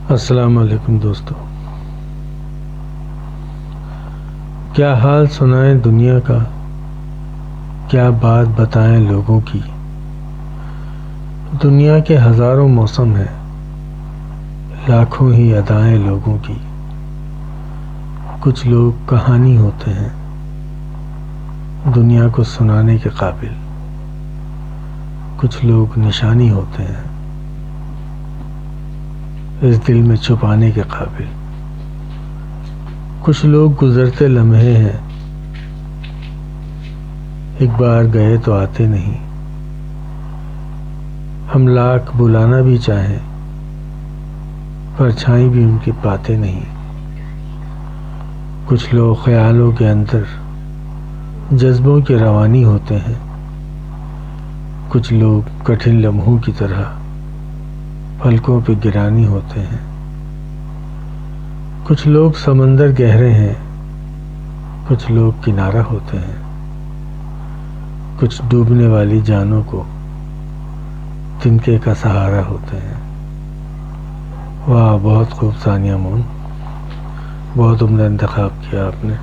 السلام علیکم دوستو، کیا حال سنائیں دنیا کا، کیا بات بتائیں لوگوں کی۔ دنیا کے ہزاروں موسم ہیں، لاکھوں ہی ادائیں لوگوں کی۔ کچھ لوگ کہانی ہوتے ہیں دنیا کو سنانے کے قابل، کچھ لوگ نشانی ہوتے ہیں اس دل میں چھپانے کے قابل۔ کچھ لوگ گزرتے لمحے ہیں، ایک بار گئے تو آتے نہیں۔ ہم لاکھ بلانا بھی چاہیں، پرچھائی بھی ان کی پاتے نہیں۔ کچھ لوگ خیالوں کے اندر جذبوں کے روانی ہوتے ہیں، کچھ لوگ کٹھن لمحوں کی طرح پلکوں پہ گرانی ہوتے ہیں۔ کچھ لوگ سمندر گہرے ہیں، کچھ لوگ کنارہ ہوتے ہیں، کچھ ڈوبنے والی جانوں کو تنکے کا سہارا ہوتے ہیں۔ واہ، بہت خوب ثانیہ مون، بہت عمدہ انتخاب کیا آپ نے۔